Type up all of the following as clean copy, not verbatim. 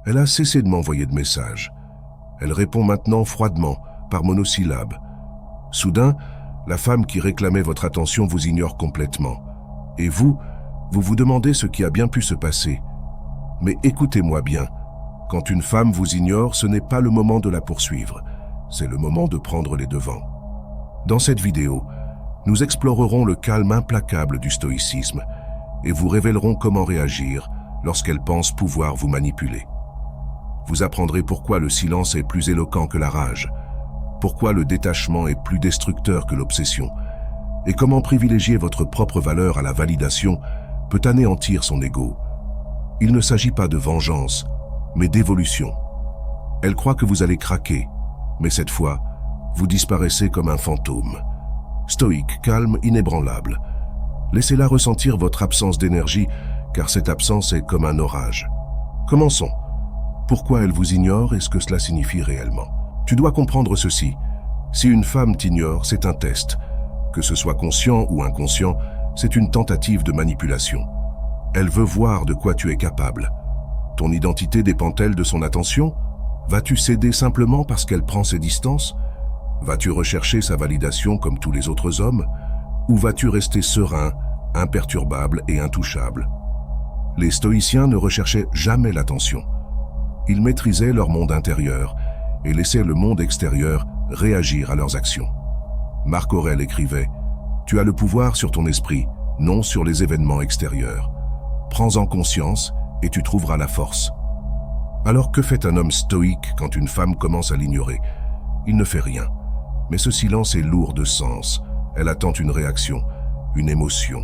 Elle a cessé de m'envoyer de messages. Elle répond maintenant froidement, par monosyllabes. Soudain, la femme qui réclamait votre attention vous ignore complètement. Et vous vous demandez ce qui a bien pu se passer. Mais écoutez-moi bien, quand une femme vous ignore, ce n'est pas le moment de la poursuivre, c'est le moment de prendre les devants. Dans cette vidéo, nous explorerons le calme implacable du stoïcisme et vous révélerons comment réagir lorsqu'elle pense pouvoir vous manipuler. Vous apprendrez pourquoi le silence est plus éloquent que la rage, pourquoi le détachement est plus destructeur que l'obsession, et comment privilégier votre propre valeur à la validation peut anéantir son ego. Il ne s'agit pas de vengeance, mais d'évolution. Elle croit que vous allez craquer, mais cette fois, vous disparaissez comme un fantôme. Stoïque, calme, inébranlable. Laissez-la ressentir votre absence d'énergie, car cette absence est comme un orage. Commençons. Pourquoi elle vous ignore et ce que cela signifie réellement? Tu dois comprendre ceci. Si une femme t'ignore, c'est un test. Que ce soit conscient ou inconscient, c'est une tentative de manipulation. Elle veut voir de quoi tu es capable. Ton identité dépend-elle de son attention? Vas-tu céder simplement parce qu'elle prend ses distances? Vas-tu rechercher sa validation comme tous les autres hommes? Ou vas-tu rester serein, imperturbable et intouchable? Les stoïciens ne recherchaient jamais l'attention. Ils maîtrisaient leur monde intérieur et laissaient le monde extérieur réagir à leurs actions. Marc Aurèle écrivait « Tu as le pouvoir sur ton esprit, non sur les événements extérieurs. Prends-en conscience et tu trouveras la force. » Alors que fait un homme stoïque quand une femme commence à l'ignorer? Il ne fait rien. Mais ce silence est lourd de sens. Elle attend une réaction, une émotion.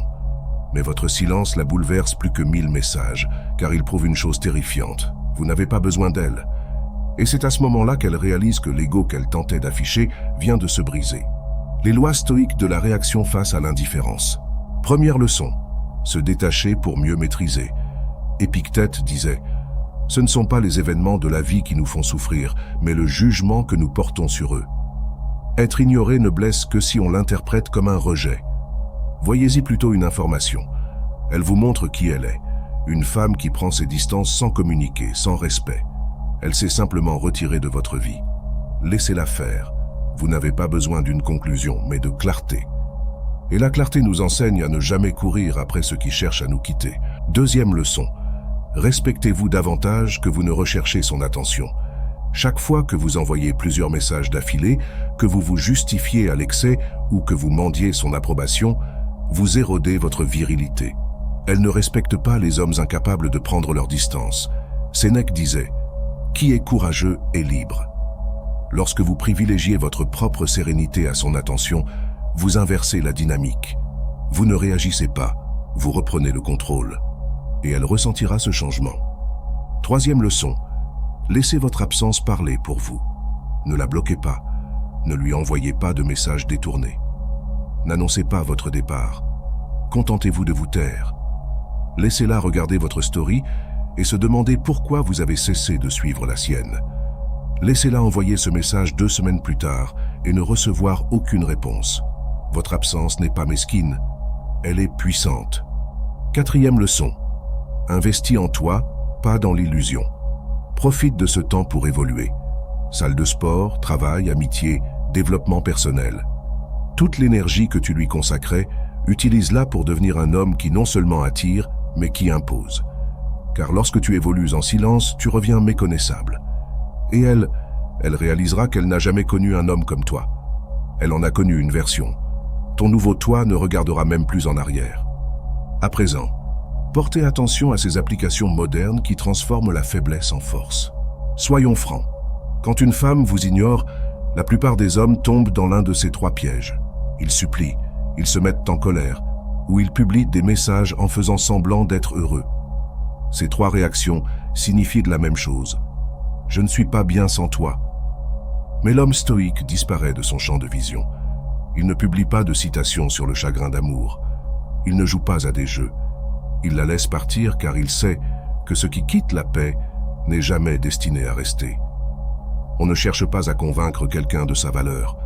Mais votre silence la bouleverse plus que 1000 messages, car il prouve une chose terrifiante. Vous n'avez pas besoin d'elle. Et c'est à ce moment-là qu'elle réalise que l'ego qu'elle tentait d'afficher vient de se briser. Les lois stoïques de la réaction face à l'indifférence. Première leçon, se détacher pour mieux maîtriser. Épictète disait « Ce ne sont pas les événements de la vie qui nous font souffrir, mais le jugement que nous portons sur eux. » Être ignoré ne blesse que si on l'interprète comme un rejet. Voyez-y plutôt une information. Elle vous montre qui elle est. Une femme qui prend ses distances sans communiquer, sans respect. Elle s'est simplement retirée de votre vie. Laissez-la faire. Vous n'avez pas besoin d'une conclusion, mais de clarté. Et la clarté nous enseigne à ne jamais courir après ceux qui cherchent à nous quitter. Deuxième leçon. Respectez-vous davantage que vous ne recherchez son attention. Chaque fois que vous envoyez plusieurs messages d'affilée, que vous vous justifiez à l'excès ou que vous mendiez son approbation, vous érodez votre virilité. Elle ne respecte pas les hommes incapables de prendre leur distance. Sénèque disait « Qui est courageux est libre ». Lorsque vous privilégiez votre propre sérénité à son attention, vous inversez la dynamique. Vous ne réagissez pas, vous reprenez le contrôle. Et elle ressentira ce changement. Troisième leçon, laissez votre absence parler pour vous. Ne la bloquez pas, ne lui envoyez pas de messages détournés. N'annoncez pas votre départ. Contentez-vous de vous taire. Laissez-la regarder votre story et se demander pourquoi vous avez cessé de suivre la sienne. Laissez-la envoyer ce message 2 semaines plus tard et ne recevoir aucune réponse. Votre absence n'est pas mesquine, elle est puissante. Quatrième leçon, investis en toi, pas dans l'illusion. Profite de ce temps pour évoluer. Salle de sport, travail, amitié, développement personnel. Toute l'énergie que tu lui consacrais, utilise-la pour devenir un homme qui non seulement attire, mais qui impose. Car lorsque tu évolues en silence, tu reviens méconnaissable. Et elle réalisera qu'elle n'a jamais connu un homme comme toi. Elle en a connu une version. Ton nouveau toi ne regardera même plus en arrière. À présent, portez attention à ces applications modernes qui transforment la faiblesse en force. Soyons francs. Quand une femme vous ignore, la plupart des hommes tombent dans l'un de ces 3 pièges. Ils supplient, ils se mettent en colère, ou ils publient des messages en faisant semblant d'être heureux. Ces 3 réactions signifient de la même chose. Je ne suis pas bien sans toi. Mais l'homme stoïque disparaît de son champ de vision. Il ne publie pas de citations sur le chagrin d'amour. Il ne joue pas à des jeux. Il la laisse partir car il sait que ce qui quitte la paix n'est jamais destiné à rester. On ne cherche pas à convaincre quelqu'un de sa valeur.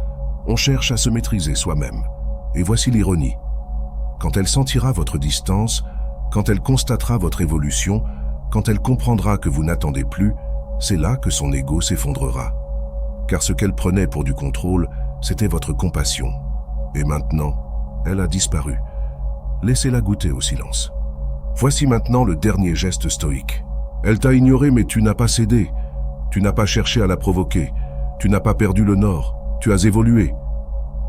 On cherche à se maîtriser soi-même. Et voici l'ironie. Quand elle sentira votre distance, quand elle constatera votre évolution, quand elle comprendra que vous n'attendez plus, c'est là que son ego s'effondrera. Car ce qu'elle prenait pour du contrôle, c'était votre compassion. Et maintenant, elle a disparu. Laissez-la goûter au silence. Voici maintenant le dernier geste stoïque. Elle t'a ignoré, mais tu n'as pas cédé. Tu n'as pas cherché à la provoquer. Tu n'as pas perdu le nord. Tu as évolué.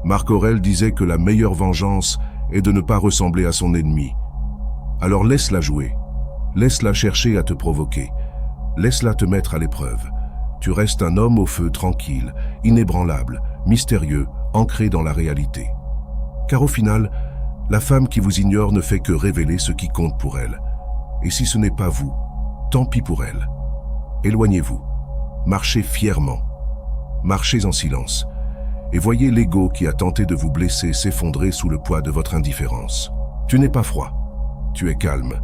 Marc Aurèle disait que la meilleure vengeance est de ne pas ressembler à son ennemi. Alors laisse-la jouer. Laisse-la chercher à te provoquer. Laisse-la te mettre à l'épreuve. Tu restes un homme au feu tranquille, inébranlable, mystérieux, ancré dans la réalité. Car au final, la femme qui vous ignore ne fait que révéler ce qui compte pour elle. Et si ce n'est pas vous, tant pis pour elle. Éloignez-vous. Marchez fièrement. Marchez en silence. Et voyez l'ego qui a tenté de vous blesser s'effondrer sous le poids de votre indifférence. Tu n'es pas froid. Tu es calme.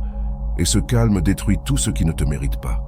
Et ce calme détruit tout ce qui ne te mérite pas.